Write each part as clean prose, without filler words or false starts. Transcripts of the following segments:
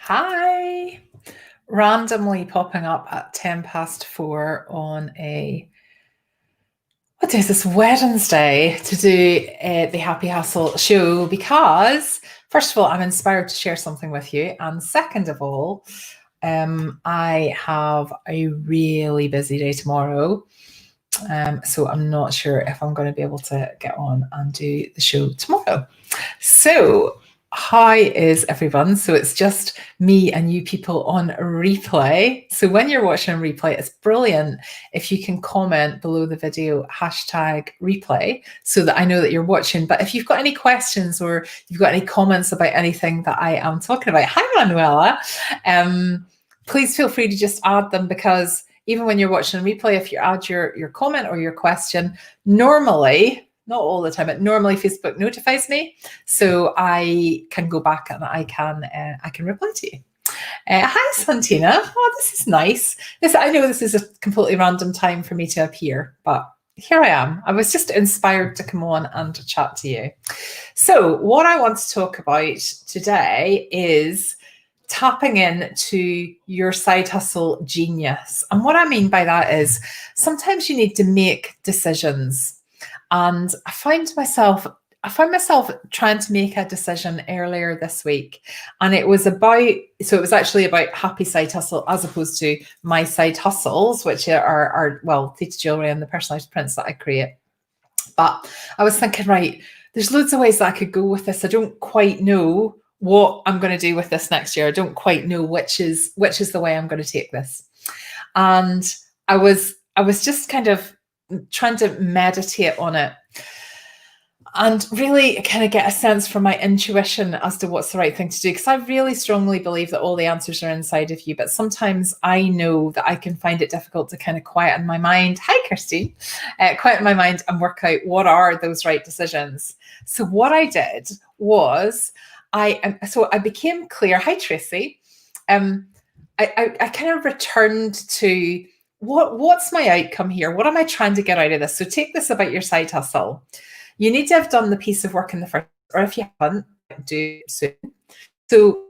Hi. Randomly popping up at 10 past 4 on what day is this, Wednesday, to do the Happy Hustle show because, first of all, I'm inspired to share something with you. And second of all, I have a really busy day tomorrow. So I'm not sure if I'm going to be able to get on and do the show tomorrow. So hi is everyone. So it's just me and you people on replay. So when you're watching on replay, it's brilliant if you can comment below the video #replay so that I know that you're watching. But if you've got any questions or you've got any comments about anything that I am talking about, hi Manuela, please feel free to just add them, because even when you're watching a replay, if you add your comment or your question, normally, not all the time, but normally Facebook notifies me, so I can go back and I can reply to you. Hi, Santina. Oh, this is nice. I know this is a completely random time for me to appear, but here I am. I was just inspired to come on and to chat to you. So what I want to talk about today is tapping into your side hustle genius. And what I mean by that is sometimes you need to make decisions. And I found myself trying to make a decision earlier this week. And it was actually about Happy Side Hustle as opposed to my side hustles, which are Theta Jewelry and the personalized prints that I create. But I was thinking, right, there's loads of ways that I could go with this. I don't quite know what I'm going to do with this next year. I don't quite know which is the way I'm going to take this. And I was just kind of trying to meditate on it and really kind of get a sense from my intuition as to what's the right thing to do. Because I really strongly believe that all the answers are inside of you. But sometimes I know that I can find it difficult to kind of quieten my mind. Hi, Kirsty. Quieten my mind and work out what are those right decisions. So what I did was I became clear. Hi, Tracy. I kind of returned to what's my outcome here? What am I trying to get out of this? So take this about your side hustle. You need to have done the piece of work in the first, or if you haven't, do it soon. So do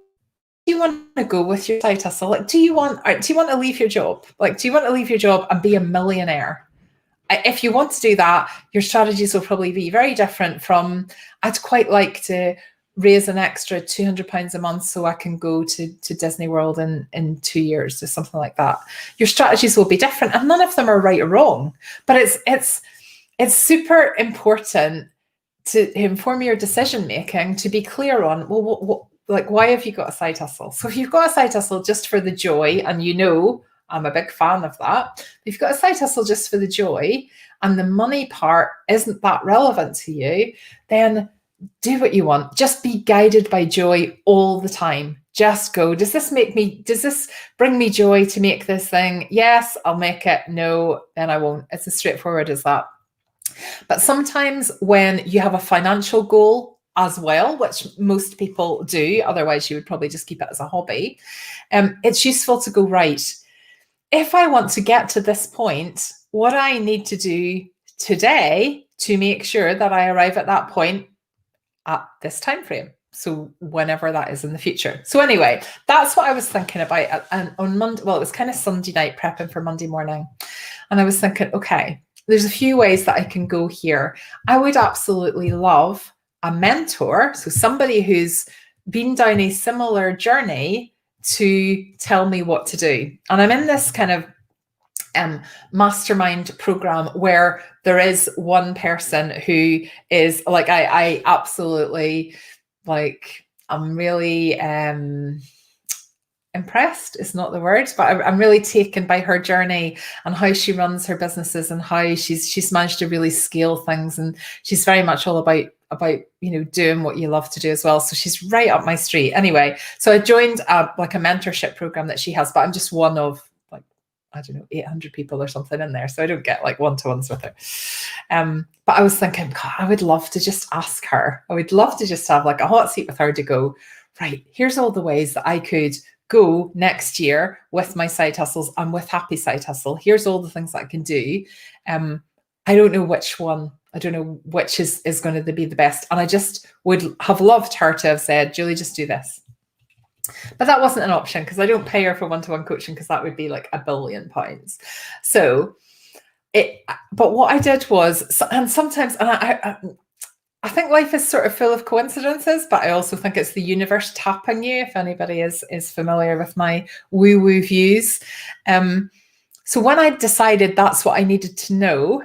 you want to go with your side hustle? Like, do you want to leave your job? Like, do you want to leave your job and be a millionaire? If you want to do that, your strategies will probably be very different from, I'd quite like to raise an extra £200 a month so I can go to Disney World in 2 years or something like that. Your strategies will be different, and none of them are right or wrong. But it's super important to inform your decision making, to be clear on, well, why have you got a side hustle? So if you've got a side hustle just for the joy, and I'm a big fan of that. If you've got a side hustle just for the joy and the money part isn't that relevant to you, then do what you want. Just be guided by joy all the time. Just go, does this bring me joy to make this thing? Yes, I'll make it. No, then I won't. It's as straightforward as that. But sometimes when you have a financial goal as well, which most people do, otherwise you would probably just keep it as a hobby, it's useful to go, right, if I want to get to this point, what I need to do today to make sure that I arrive at that point at this time frame. So whenever that is in the future. So anyway, that's what I was thinking about. And on Monday, well, it was kind of Sunday night prepping for Monday morning. And I was thinking, okay, there's a few ways that I can go here. I would absolutely love a mentor. So somebody who's been down a similar journey to tell me what to do. And I'm in this kind of mastermind program where there is one person who is like, I absolutely like, I'm really impressed is not the word, but I'm really taken by her journey and how she runs her businesses and how she's managed to really scale things. And she's very much all about doing what you love to do as well. So she's right up my street. Anyway, so I joined a mentorship program that she has, but I'm just one of, like, I don't know, 800 people or something in there. So I don't get like one-to-ones with her. But I was thinking, God, I would love to just ask her. I would love to just have like a hot seat with her to go, right, here's all the ways that I could go next year with my side hustles and with Happy Side Hustle. Here's all the things that I can do. I don't know which one. I don't know which is going to be the best. And I just would have loved her to have said, Julie, just do this. But that wasn't an option because I don't pay her for one-to-one coaching because that would be like £1 billion. So but what I did was, and sometimes, and I think life is sort of full of coincidences, but I also think it's the universe tapping you, if anybody is familiar with my woo-woo views. So when I decided that's what I needed to know,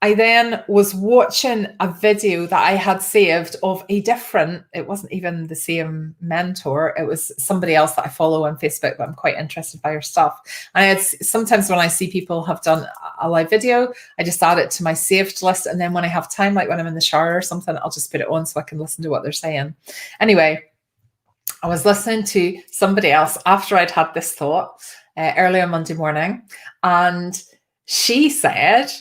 I then was watching a video that I had saved of it wasn't even the same mentor, it was somebody else that I follow on Facebook, but I'm quite interested by her stuff. And sometimes when I see people have done a live video, I just add it to my saved list. And then when I have time, like when I'm in the shower or something, I'll just put it on so I can listen to what they're saying. Anyway, I was listening to somebody else after I'd had this thought early on Monday morning. And she said,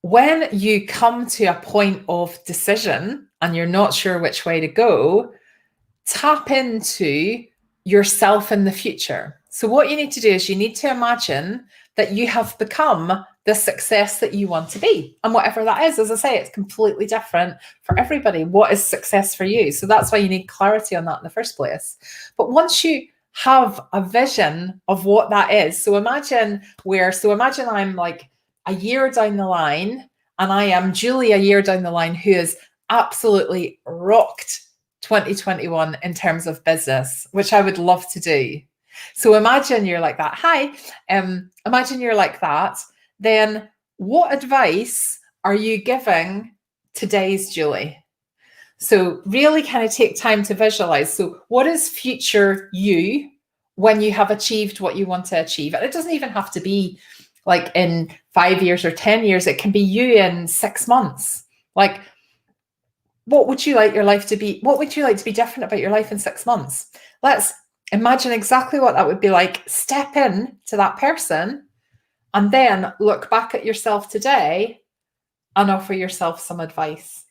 when you come to a point of decision and you're not sure which way to go, tap into yourself in the future. So what you need to do is you need to imagine that you have become the success that you want to be. And whatever that is, as I say, it's completely different for everybody. What is success for you? So that's why you need clarity on that in the first place. But once you have a vision of what that is, so imagine I'm like a year down the line, and I am Julie a year down the line who has absolutely rocked 2021 in terms of business, which I would love to do. So imagine you're like that. Hi. Imagine you're like that. Then what advice are you giving today's Julie? So really kind of take time to visualize. So what is future you when you have achieved what you want to achieve? And it doesn't even have to be like in 5 years or 10 years. It can be you in 6 months. Like, what would you like your life to be? What would you like to be different about your life in 6 months? Let's imagine exactly what that would be like. Step in to that person and then look back at yourself today and offer yourself some advice.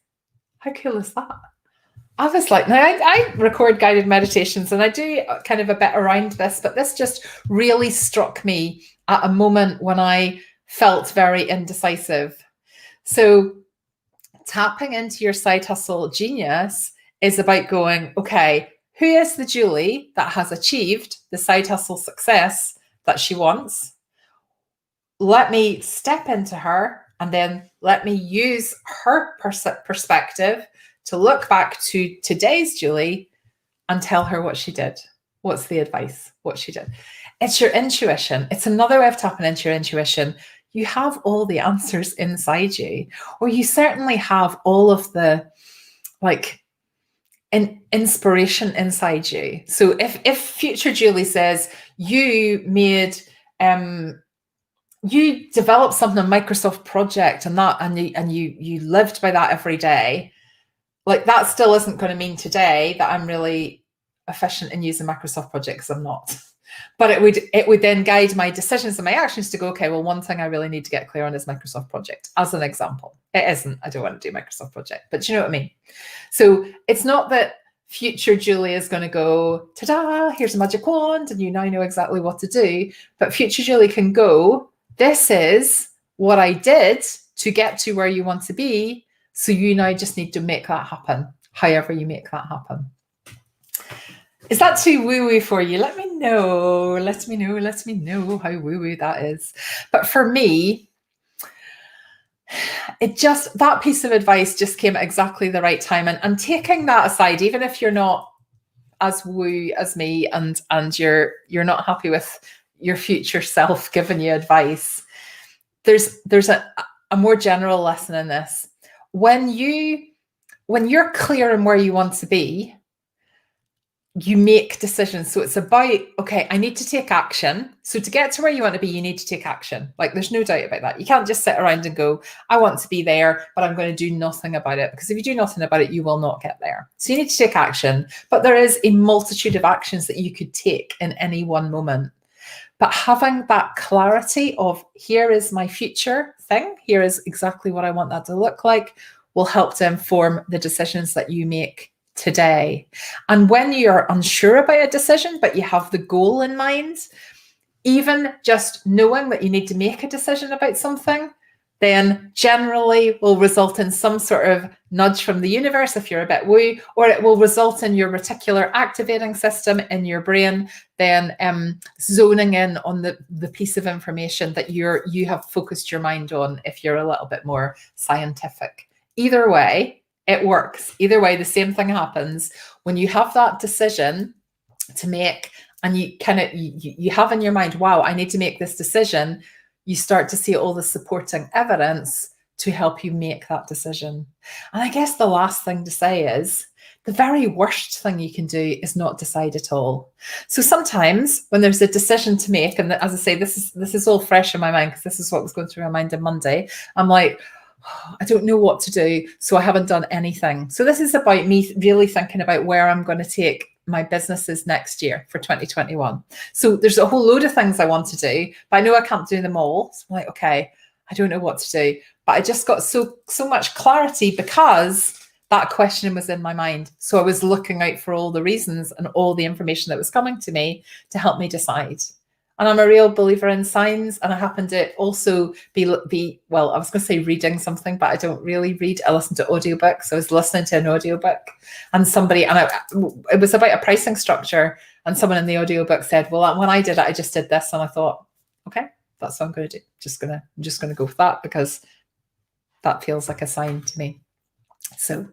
How cool is that? I was like, now I record guided meditations and I do kind of a bit around this, but this just really struck me at a moment when I felt very indecisive. So tapping into your side hustle genius is about going, okay, who is the Julie that has achieved the side hustle success that she wants? Let me step into her and then let me use her perspective to look back to today's Julie and tell her what she did. What's the advice? What she did. It's your intuition. It's another way of tapping into your intuition. You have all the answers inside you, or you certainly have all of the inspiration inside you. So if future Julie says you made you developed something, a Microsoft project, and you lived by that every day, like that still isn't going to mean today that I'm really efficient in using Microsoft project, because I'm not. But it would then guide my decisions and my actions to go, okay, well, one thing I really need to get clear on is Microsoft project, as an example. It isn't, I don't want to do Microsoft project, but you know what I mean? So it's not that future Julie is going to go, ta-da, here's a magic wand, and you now know exactly what to do. But future Julie can go, this is what I did to get to where you want to be. So you now just need to make that happen, however you make that happen. Is that too woo-woo for you? Let me know. Let me know how woo-woo that is. But for me, that piece of advice just came at exactly the right time. And taking that aside, even if you're not as woo as me and you're not happy with your future self giving you advice, there's a more general lesson in this. When you're clear on where you want to be, you make decisions. So it's about, okay, I need to take action. So to get to where you want to be, you need to take action. Like, there's no doubt about that. You can't just sit around and go, I want to be there, but I'm going to do nothing about it. Because if you do nothing about it, you will not get there. So you need to take action. But there is a multitude of actions that you could take in any one moment. But having that clarity of, here is my future thing, here is exactly what I want that to look like, will help to inform the decisions that you make today. And when you're unsure about a decision, but you have the goal in mind, even just knowing that you need to make a decision about something, then generally will result in some sort of nudge from the universe if you're a bit woo, or it will result in your reticular activating system in your brain then zoning in on the piece of information that you have focused your mind on if you're a little bit more scientific. Either way, it works. Either way, the same thing happens. When you have that decision to make, and you you have in your mind, wow, I need to make this decision, you start to see all the supporting evidence to help you make that decision. And I guess the last thing to say is the very worst thing you can do is not decide at all. So sometimes when there's a decision to make, and as I say, this is all fresh in my mind because this is what was going through my mind on Monday, I'm like, oh, I don't know what to do, so I haven't done anything. So this is about me really thinking about where I'm going to take my businesses next year for 2021. So there's a whole load of things I want to do, but I know I can't do them all. So I'm like, okay, I don't know what to do. But I just got so much clarity because that question was in my mind. So I was looking out for all the reasons and all the information that was coming to me to help me decide. And I'm a real believer in signs. And I happen to also be well, I was going to say reading something, but I don't really read. I listen to audiobooks. I was listening to an audiobook and it was about a pricing structure. And someone in the audiobook said, well, when I did it, I just did this. And I thought, okay, that's what I'm going to do. I'm just going to go with that because that feels like a sign to me. So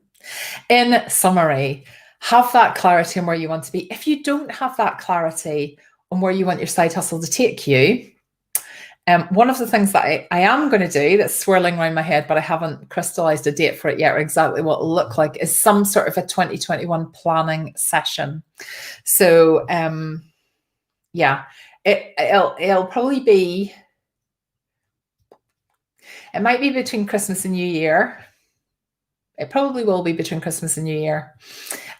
in summary, have that clarity on where you want to be. If you don't have that clarity on where you want your side hustle to take you, one of the things that I am going to do that's swirling around my head, but I haven't crystallized a date for it yet or exactly what it'll look like, is some sort of a 2021 planning session. So yeah, it'll probably be, it might be between Christmas and New Year. It probably will be between Christmas and New Year.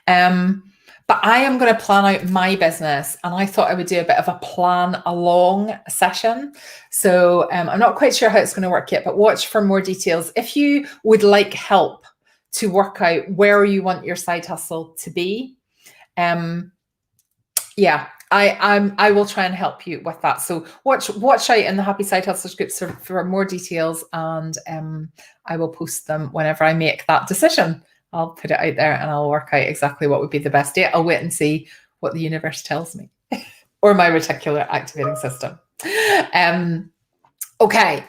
But I am going to plan out my business, and I thought I would do a bit of a plan along session. So I'm not quite sure how it's going to work yet, but watch for more details. If you would like help to work out where you want your side hustle to be, yeah, I will try and help you with that. So watch out in the Happy Side Hustlers group for more details, and I will post them whenever I make that decision. I'll put it out there and I'll work out exactly what would be the best date. I'll wait and see what the universe tells me or my reticular activating system. Okay,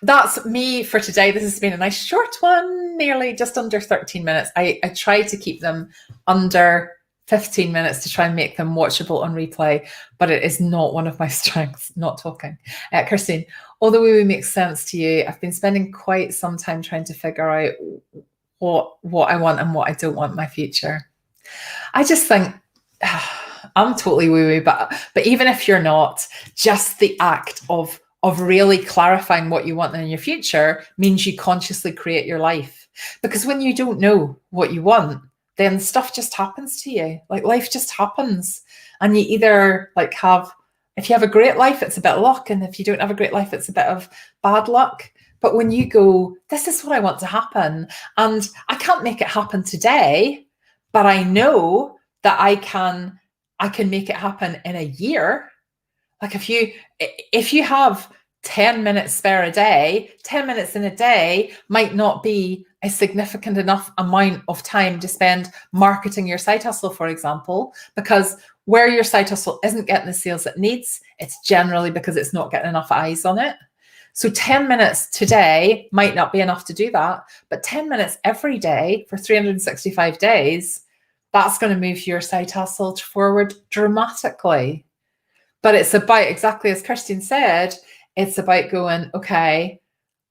that's me for today. This has been a nice short one, nearly just under 13 minutes. I try to keep them under 15 minutes to try and make them watchable on replay, but it is not one of my strengths, not talking. Christine, although it makes sense to you, I've been spending quite some time trying to figure out what I want and what I don't want in my future. I just think I'm totally woo-woo, but even if you're not, just the act of really clarifying what you want in your future means you consciously create your life. Because when you don't know what you want, then stuff just happens to you. Like life just happens. And you either if you have a great life, it's a bit of luck. And if you don't have a great life, it's a bit of bad luck. But when you go, this is what I want to happen, and I can't make it happen today, but I know that I can make it happen in a year. Like if you have 10 minutes spare a day, 10 minutes in a day might not be a significant enough amount of time to spend marketing your side hustle, for example, because where your side hustle isn't getting the sales it needs, it's generally because it's not getting enough eyes on it. So 10 minutes today might not be enough to do that, but 10 minutes every day for 365 days, that's going to move your side hustle forward dramatically. But it's about, exactly as Kirsten said, it's about going, okay,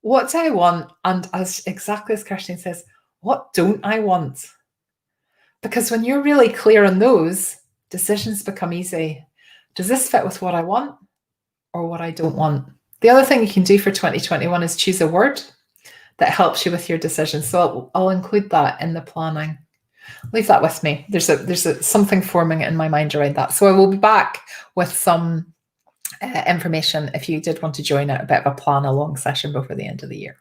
what do I want? And exactly as Kirsten says, what don't I want? Because when you're really clear on those, decisions become easy. Does this fit with what I want or what I don't want? The other thing you can do for 2021 is choose a word that helps you with your decision. So I'll include that in the planning. Leave that with me. There's something forming in my mind around that. So I will be back with some information if you did want to join a bit of a plan along session before the end of the year.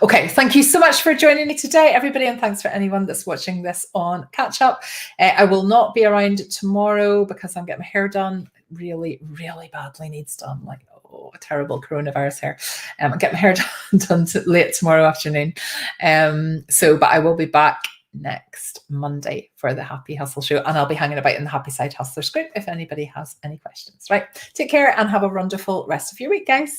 Okay, thank you so much for joining me today, everybody, and thanks for anyone that's watching this on catch up. I will not be around tomorrow because I'm getting my hair done. Really, really badly needs done. Like, terrible coronavirus here. Get my hair done late tomorrow afternoon. But I will be back next Monday for the Happy Hustle Show, and I'll be hanging about in the Happy Side Hustlers group if anybody has any questions. Right, take care and have a wonderful rest of your week, guys.